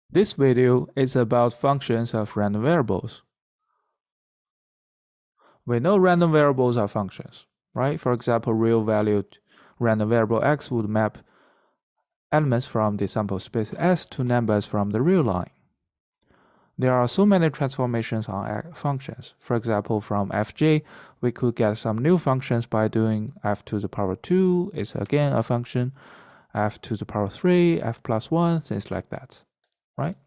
This video is about functions of random variables. We know random variables are functions, right? For example, real-valued random variable x would map elements from the sample space S to numbers from the real line. There are so many transformations on functions. For example, from fj, we could get some new functions by doing f to the power 2 is again a function, f to the power 3, f plus 1, things like that, right?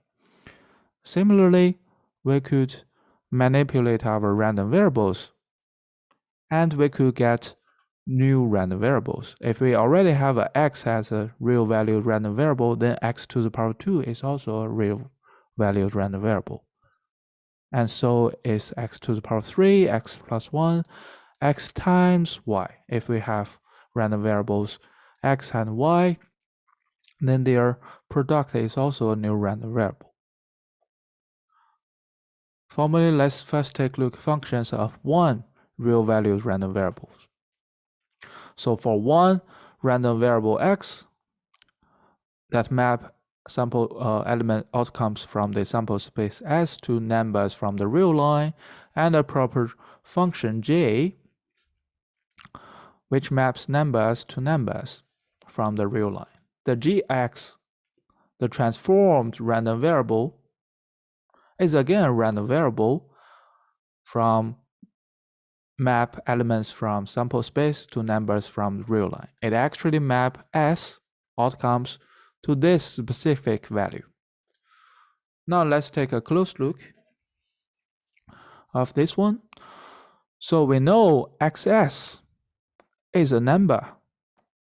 Similarly, we could manipulate our random variables and we could get new random variables. If we already have a x as a real valued random variable, then x to the power 2 is also a real valued random variable. And so is x to the power 3, x plus 1, x times y. If we have random variables x and y, then their product is also a new random variable. Formally, let's first take a look at functions of one real valued random variables. So for one random variable x that map sample element outcomes from the sample space S to numbers from the real line, and a proper function j which maps numbers to numbers from the real line. The gx, the transformed random variable, is again a random variable from map elements from sample space to numbers from the real line. It actually map S outcomes to this specific value. Now let's take a close look of this one. So we know xs is a number,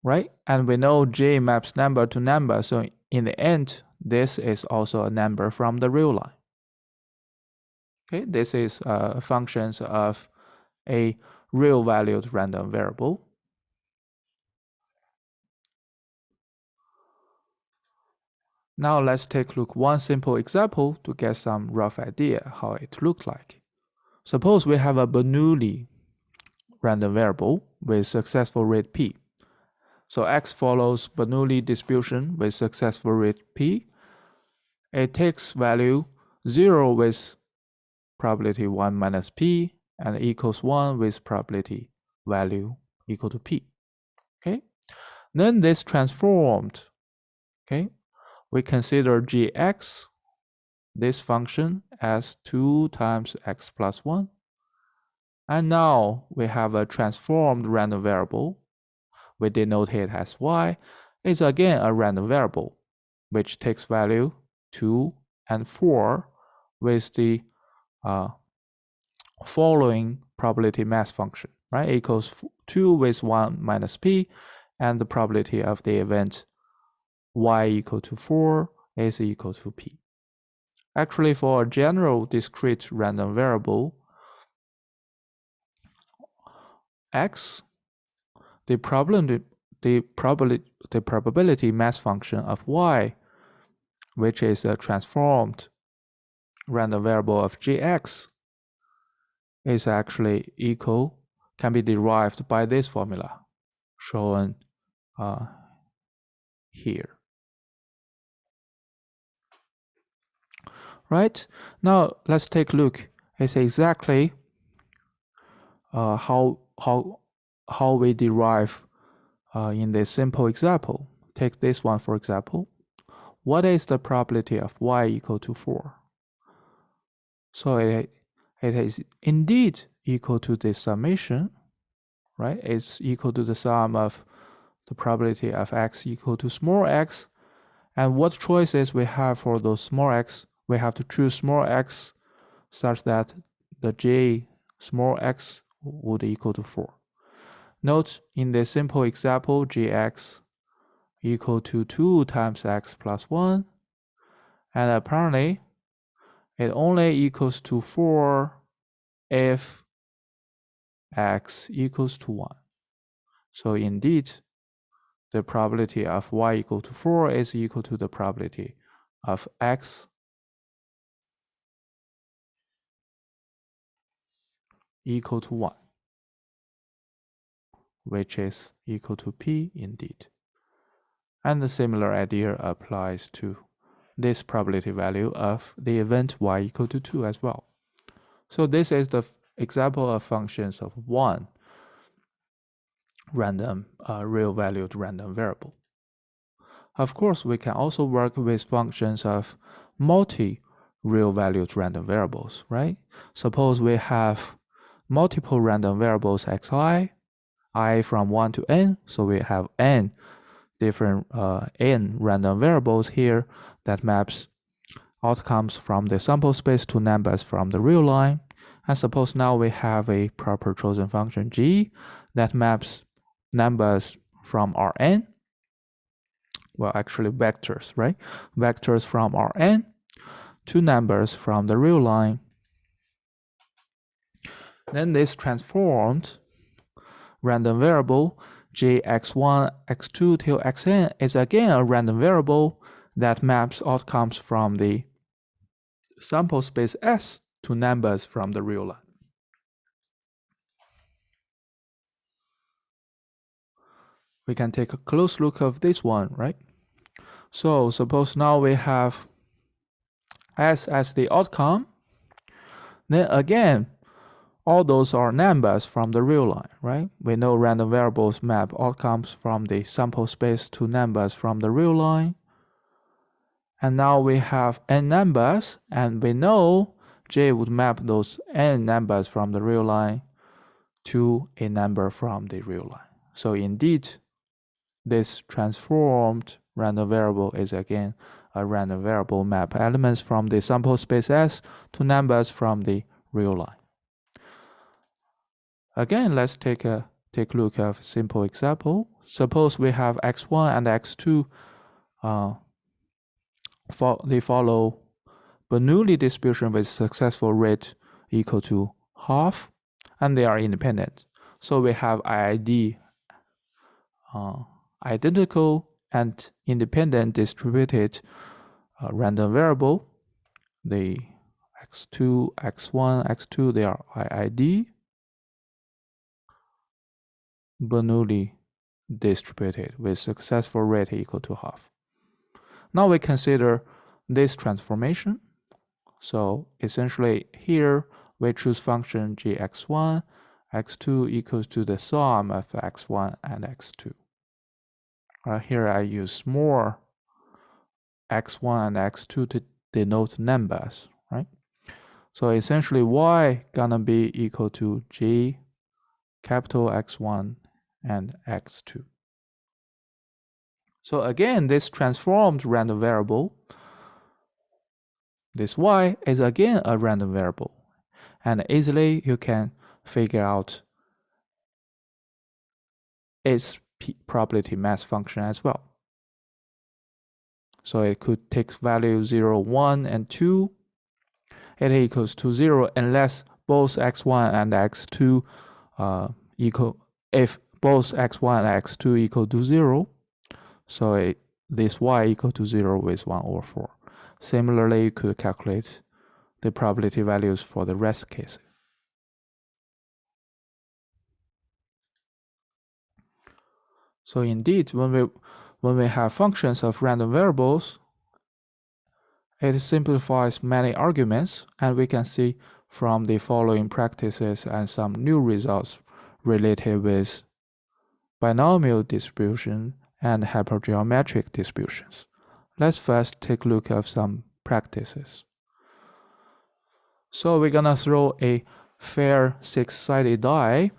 right? And we know j maps number to number. So in the end, this is also a number from the real line. Okay, this is functions of a real valued random variable. Now let's take a look one simple example to get some rough idea how it looked like. Suppose we have a Bernoulli random variable with successful rate p. So x follows Bernoulli distribution with successful rate p. It takes value 0 with probability 1 minus p and equals 1 with probability value equal to p. Okay, then this transformed, okay, we consider gx, this function, as 2 times x plus 1. And now we have a transformed random variable. We denote it as y. It's again a random variable, which takes value 2 and 4 with the following probability mass function, right? Equals 2 with 1 minus p, and the probability of the event y equal to 4 is equal to p. Actually, for a general discrete random variable x, the probability mass function of y, which is a transformed random variable of gx, is actually equal, can be derived by this formula shown here. Right, now let's take a look. It's exactly how we derive in this simple example. Take this one for example. What is the probability of y equal to 4? So it is indeed equal to the summation, right? It's equal to the sum of the probability of x equal to small x. And what choices we have for those small x? We have to choose small x such that the j small x would equal to 4. Note in this simple example, gx equal to 2 times x plus 1. And apparently, it only equals to 4 if x equals to 1. So indeed, the probability of y equal to 4 is equal to the probability of x equal to 1, which is equal to p indeed. And the similar idea applies to this probability value of the event y equal to 2 as well. So this is the example of functions of one random real-valued random variable. Of course, we can also work with functions of multi-real-valued random variables, right? Suppose we have multiple random variables xi, I from 1 to n, so we have n different n random variables here that maps outcomes from the sample space to numbers from the real line. And suppose now we have a proper chosen function g that maps numbers from Rn, well, actually vectors, right? Vectors from Rn to numbers from the real line. Then this transformed random variable gx1, x2 till xn is again a random variable that maps outcomes from the sample space S to numbers from the real line. We can take a close look of this one, right? So suppose now we have S as the outcome. Then again, all those are numbers from the real line, right? We know random variables map outcomes from the sample space to numbers from the real line. And now we have n numbers, and we know J would map those n numbers from the real line to a number from the real line. So indeed, this transformed random variable is again a random variable map elements from the sample space S to numbers from the real line. Again, let's take a look at a simple example. Suppose we have x1 and x2 they follow Bernoulli distribution with successful rate equal to half, and they are independent. So we have IID identical and independent distributed random variable. The x2, x1, x2, they are IID Bernoulli distributed with successful rate equal to half. Now we consider this transformation. So essentially here we choose function gx1, x2 equals to the sum of x1 and x2. Here I use more x1 and x2 to denote numbers, right? So essentially y gonna be equal to g capital X1 and x2. So again, this transformed random variable, this y is again a random variable, and easily you can figure out its probability mass function as well. So it could take value 0, 1, and 2. It equals to 0 unless both x1 and x2 equal, if both x1 and x2 equal to 0. So this y equal to 0 with 1 over 4. Similarly, you could calculate the probability values for the rest cases. So indeed, when we have functions of random variables, it simplifies many arguments, and we can see from the following practices and some new results related with binomial distribution and hypergeometric distributions. Let's first take a look at some practices. So we're gonna throw a fair six-sided die.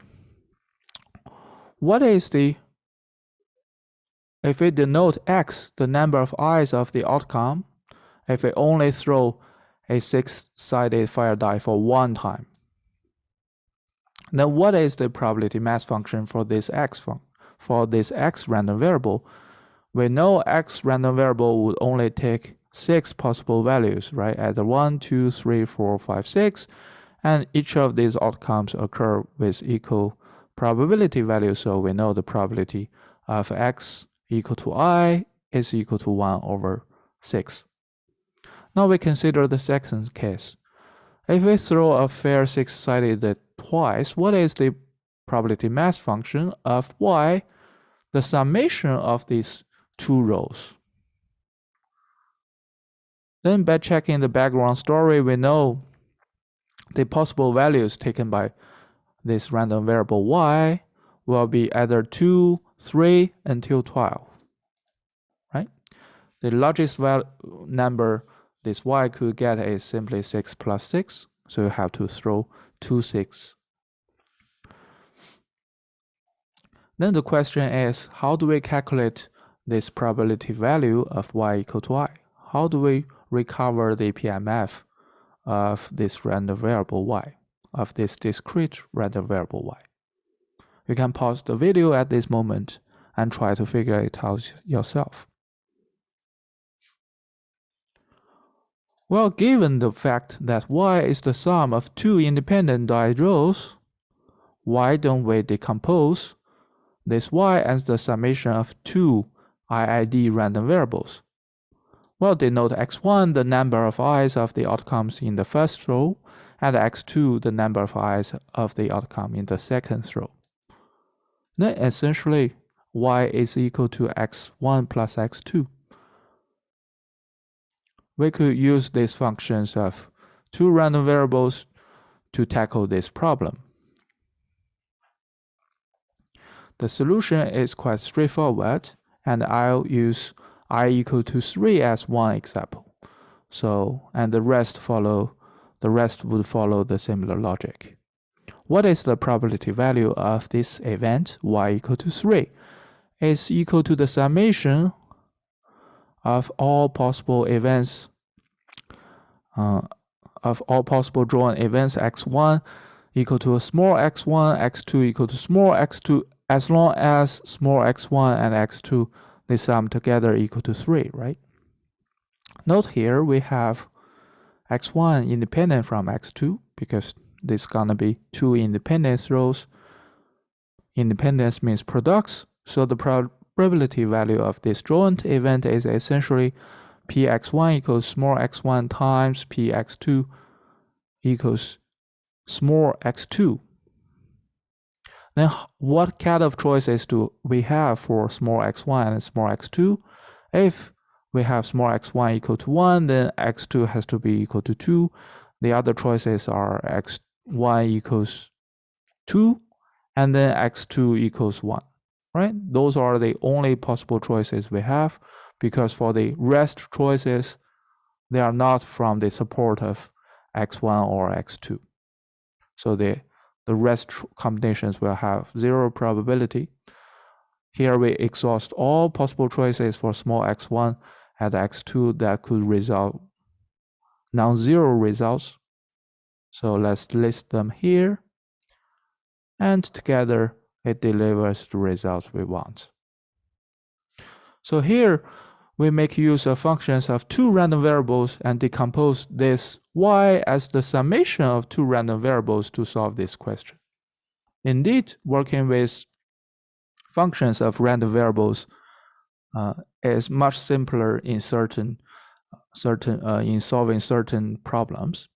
What is the, if we denote x, the number of eyes of the outcome, if we only throw a six-sided fair die for one time, then what is the probability mass function for this x random variable? We know x random variable would only take 6 possible values, right? Either 1, 2, 3, 4, 5, 6, and each of these outcomes occur with equal probability value. So we know the probability of x equal to I is equal to 1 over 6. Now we consider the second case. If we throw a fair six-sided twice, what is the probability mass function of y, the summation of these two rows? Then by checking the background story, we know the possible values taken by this random variable y will be either 2, 3 until 12, right? The largest number this y could get is simply 6 plus 6, so you have to throw 2 6. Then the question is, how do we calculate this probability value of y equal to I? How do we recover the PMF of this random variable y, of this discrete random variable y? You can pause the video at this moment and try to figure it out yourself. Well, given the fact that y is the sum of two independent die rows, why don't we decompose this y as the summation of two IID random variables? Well, denote x1 the number of i's of the outcomes in the first row, and x2 the number of i's of the outcome in the second row. Then essentially, y is equal to x1 plus x2. We could use these functions of two random variables to tackle this problem. The solution is quite straightforward, and I'll use I equal to 3 as one example. So, and the rest would follow the similar logic. What is the probability value of this event y equal to 3? It's equal to the summation of all possible events, drawn events x1 equal to a small x1, x2 equal to small x2, as long as small x1 and x2, they sum together equal to 3, right? Note here we have x1 independent from x2 because there's gonna be two independent rows. Independence means products, so the probability value of this joint event is essentially px1 equals small x1 times px2 equals small x2. Then what kind of choices do we have for small x1 and small x2? If we have small x1 equal to 1, then x2 has to be equal to 2. The other choices are x1 equals 2, and then x2 equals 1, right? Those are the only possible choices we have, because for the rest choices, they are not from the support of x1 or x2. So the rest combinations will have 0 probability. Here we exhaust all possible choices for small x1 and x2 that could result non-zero results. So let's list them here, and together it delivers the results we want. So here we make use of functions of two random variables and decompose this y as the summation of two random variables to solve this question. Indeed, working with functions of random variables is much simpler in solving certain problems.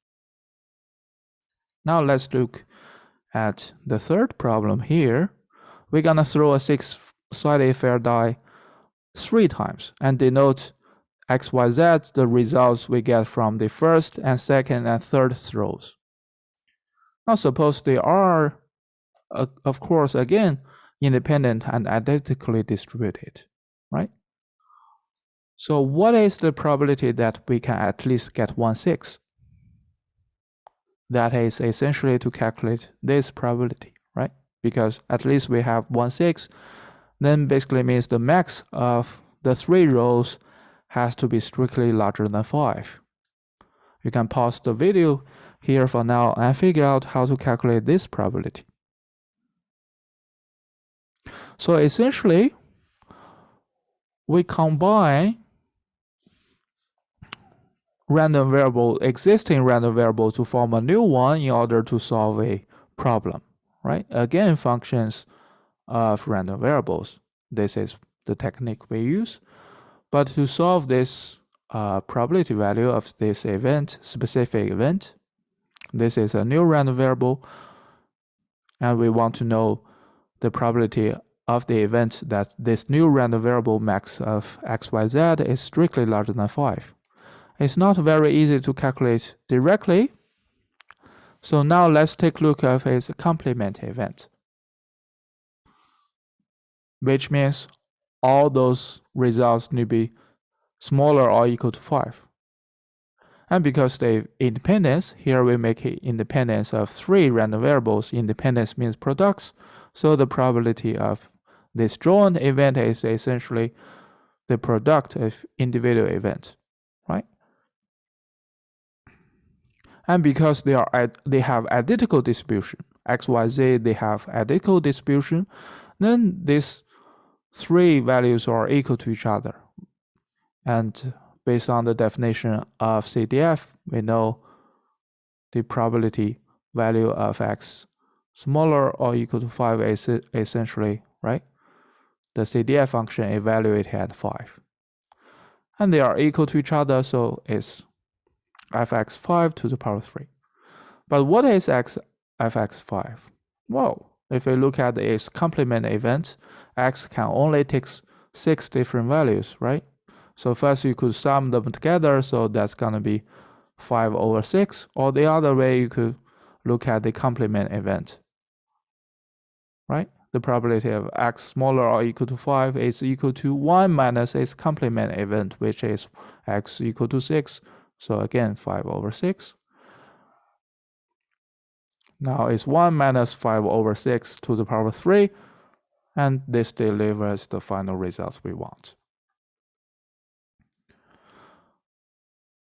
Now let's look at the third problem here. We're gonna throw a 6-sided fair die 3 times and denote x, y, z, the results we get from the first and second and third throws. Now suppose they are, of course, again, independent and identically distributed, right? So what is the probability that we can at least get 1/6? That is essentially to calculate this probability, right? Because at least we have 1/6, then basically means the max of the 3 rows has to be strictly larger than 5. You can pause the video here for now and figure out how to calculate this probability. So essentially, we combine existing random variable to form a new one in order to solve a problem, right? Again, functions of random variables. This is the technique we use. But to solve this probability value of this specific event, this is a new random variable, and we want to know the probability of the event that this new random variable max of x, y, z is strictly larger than 5. It's not very easy to calculate directly. So now let's take a look at its complement event, which means all those results need to be smaller or equal to 5. And because the independence, here we make it independence of 3 random variables. Independence means products. So the probability of this joint event is essentially the product of individual events, right? And because they have identical distribution, x, y, z, they have identical distribution, then these 3 values are equal to each other. And based on the definition of CDF, we know the probability value of x smaller or equal to 5 is essentially, right? The CDF function evaluated at 5. And they are equal to each other, so it's fx5 to the power 3. But what is fx5? Well, if we look at its complement event, x can only take 6 different values, right? So first you could sum them together, so that's gonna be 5/6, or the other way you could look at the complement event, right? The probability of x smaller or equal to 5 is equal to 1 minus its complement event, which is x equal to 6. So again, 5/6. Now it's 1 minus 5/6 to the power 3, and this delivers the final results we want.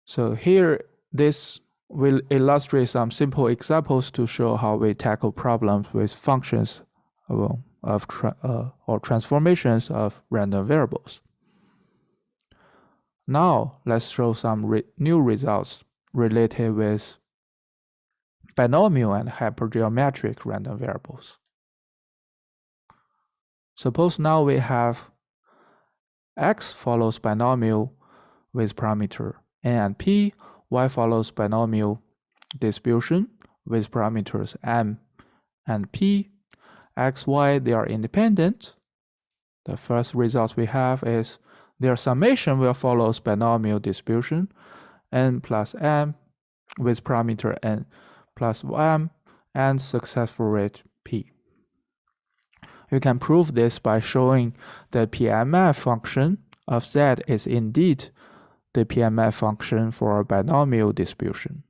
So here, this will illustrate some simple examples to show how we tackle problems with functions or transformations of random variables. Now, let's show some new results related with binomial and hypergeometric random variables. Suppose now we have x follows binomial with parameter n and p, y follows binomial distribution with parameters m and p, x, y, they are independent. The first result we have is their summation will follow binomial distribution n plus m with parameter n plus m and successful rate p. You can prove this by showing the PMF function of z is indeed the PMF function for a binomial distribution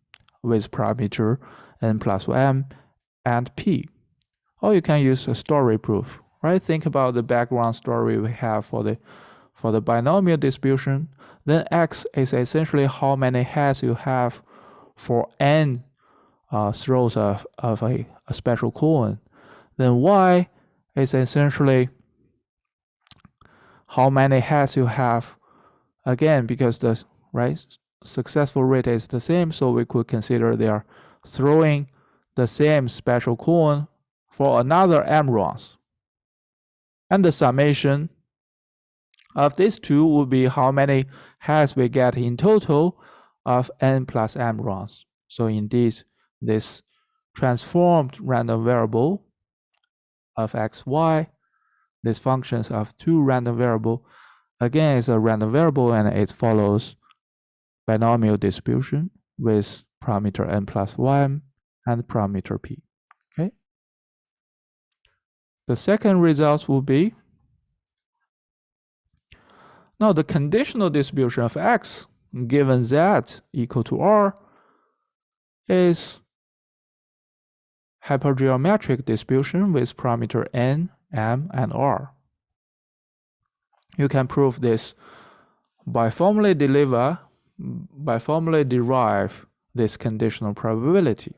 with parameter n plus m and p. Or you can use a story proof, right? Think about the background story we have for the binomial distribution. Then x is essentially how many heads you have for n throws of a special coin. Then y is essentially how many heads you have, again, because the successful rate is the same, so we could consider they are throwing the same special coin for another m rounds. And the summation of these two would be how many heads we get in total of n plus m rounds. So indeed, this transformed random variable of x, y, these functions of 2 random variable, again, is a random variable and it follows binomial distribution with parameter n plus 1 and parameter p. Okay. The second result will be, now the conditional distribution of x given z equal to r is hypergeometric distribution with parameter n, m, and r. You can prove this by formally derive this conditional probability.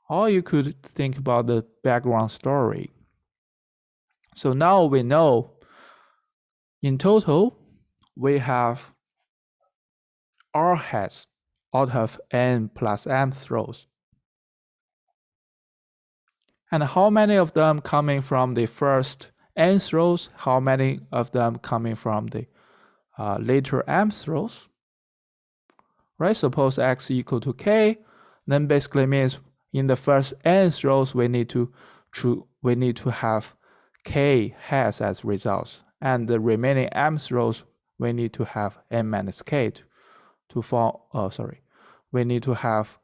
Or you could think about the background story. So now we know in total we have r heads out of n plus m throws. And how many of them coming from the first n throws? How many of them coming from the later m throws? Right? Suppose x equal to k, then basically means in the first n throws we need to have k heads as results, and the remaining m throws we need to have n minus k to form, we need to have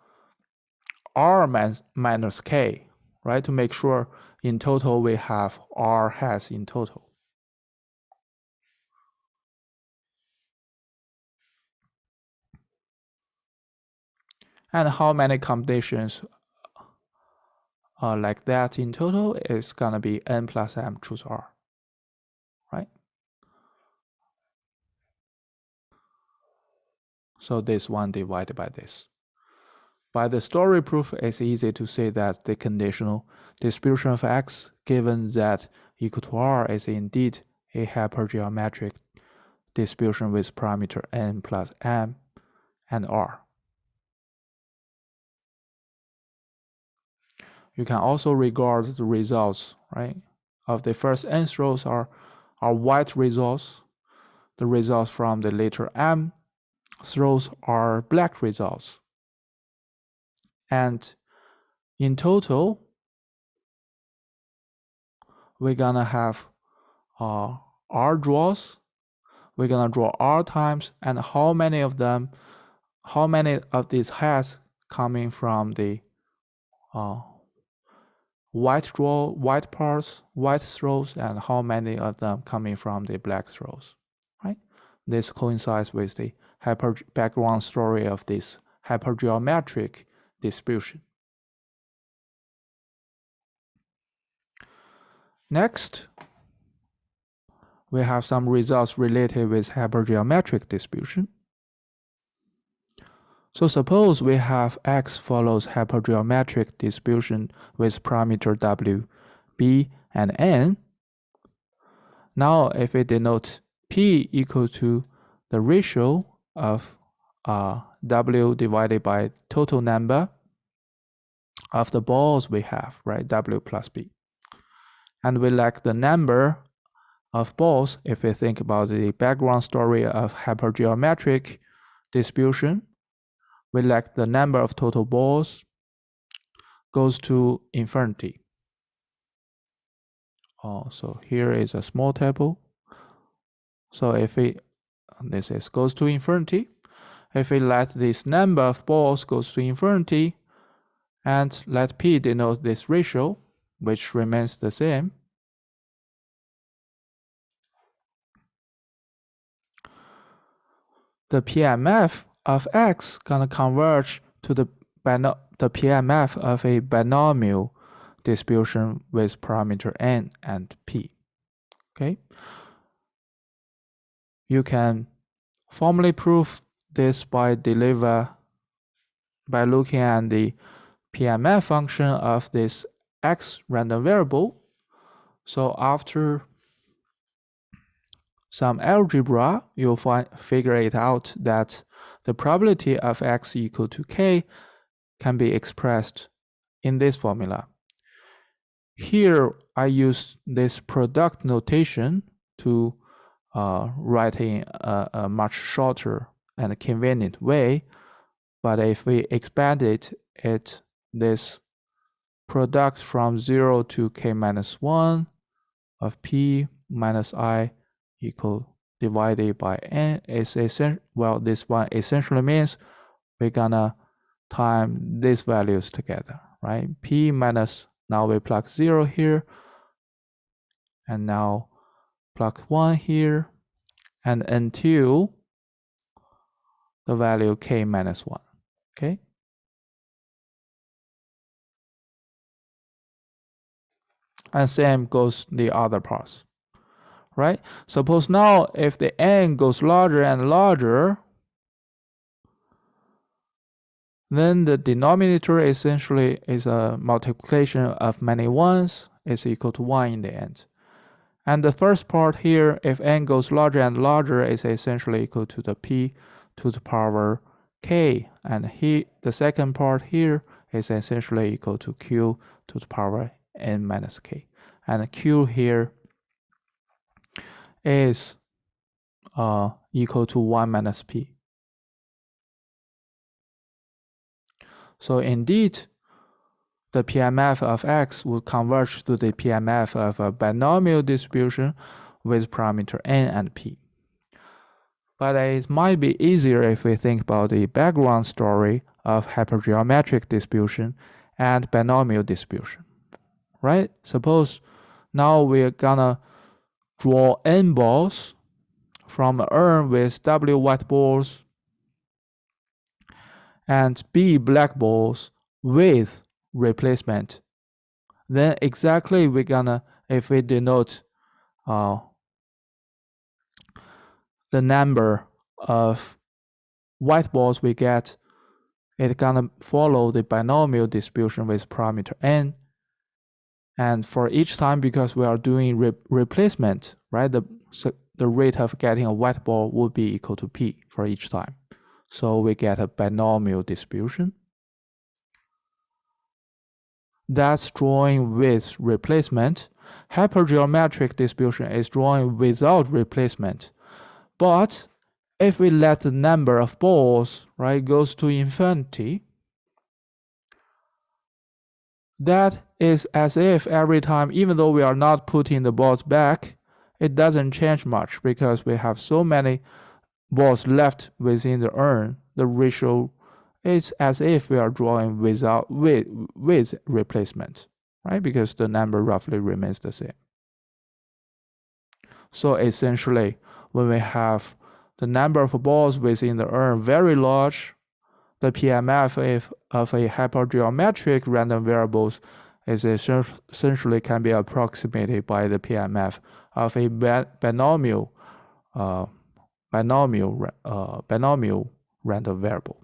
R minus K, right? To make sure in total we have R has in total. And how many combinations like that in total is gonna be n plus m choose R, right? So this one divided by this. By the story proof, it's easy to say that the conditional distribution of X given Z equal to R is indeed a hypergeometric distribution with parameter n plus m and R. You can also regard the results, right, of the first n rows are white results. The results from the later m rows are black results. And in total, we're gonna have R draws. We're gonna draw R times, and how many of these heads coming from the white parts, white throws, and how many of them coming from the black throws, right? This coincides with the background story of this hypergeometric distribution. Next, we have some results related with hypergeometric distribution. So suppose we have X follows hypergeometric distribution with parameter W, B, and N. Now, if we denote P equal to the ratio of W divided by total number of the balls we have, right? W plus B. And we like the number of balls, if we think about the background story of hypergeometric distribution, we like the number of total balls goes to infinity. So here is a small table. So if this goes to infinity, if we let this number of balls goes to infinity, and let P denote this ratio, which remains the same, the PMF of X gonna converge to the PMF of a binomial distribution with parameter n and p. Okay, you can formally prove this by looking at the PMF function of this X random variable. So after some algebra, you'll figure it out that the probability of X equal to K can be expressed in this formula. Here, I use this product notation to write in a much shorter and convenient way. But if we expand it, this product from 0 to K minus 1 of P minus I equal divided by N is well, this one essentially means we're gonna time these values together, right? P minus, now we plug 0 here, and now plug 1 here, and until the value K minus 1, okay? And same goes the other parts, right? Suppose now if the n goes larger and larger, then the denominator essentially is a multiplication of many ones is equal to 1 in the end. And the first part here, if n goes larger and larger, is essentially equal to the p to the power k. And the second part here is essentially equal to q to the power n minus k. And q here is equal to 1 minus p. So indeed, the PMF of X will converge to the PMF of a binomial distribution with parameter n and p. but it might be easier if we think about the background story of hypergeometric distribution and binomial distribution, right? Suppose now we're gonna draw n balls from an urn with W white balls and B black balls with replacement. Then exactly we're gonna, if we denote the number of white balls we get, it's gonna follow the binomial distribution with parameter n. And for each time, because we are doing replacement, right, the rate of getting a white ball would be equal to p for each time. So we get a binomial distribution. That's drawing with replacement. Hypergeometric distribution is drawing without replacement. But if we let the number of balls, right, goes to infinity, that is as if every time, even though we are not putting the balls back, it doesn't change much because we have so many balls left within the urn. The ratio is as if we are drawing with replacement, right? Because the number roughly remains the same. So essentially, when we have the number of balls within the urn very large, the PMF of a hypergeometric random variables is essentially can be approximated by the PMF of a binomial random variable.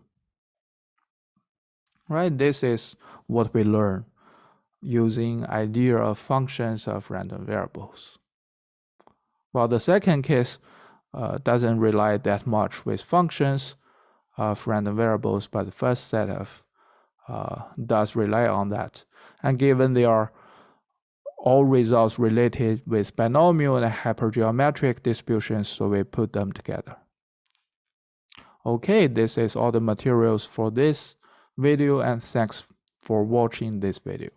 Right, this is what we learn using idea of functions of random variables. While the second case doesn't rely that much with functions of random variables, but the first set of does rely on that. And given they are all results related with binomial and hypergeometric distributions, so we put them together. Okay, this is all the materials for this video, and thanks for watching this video.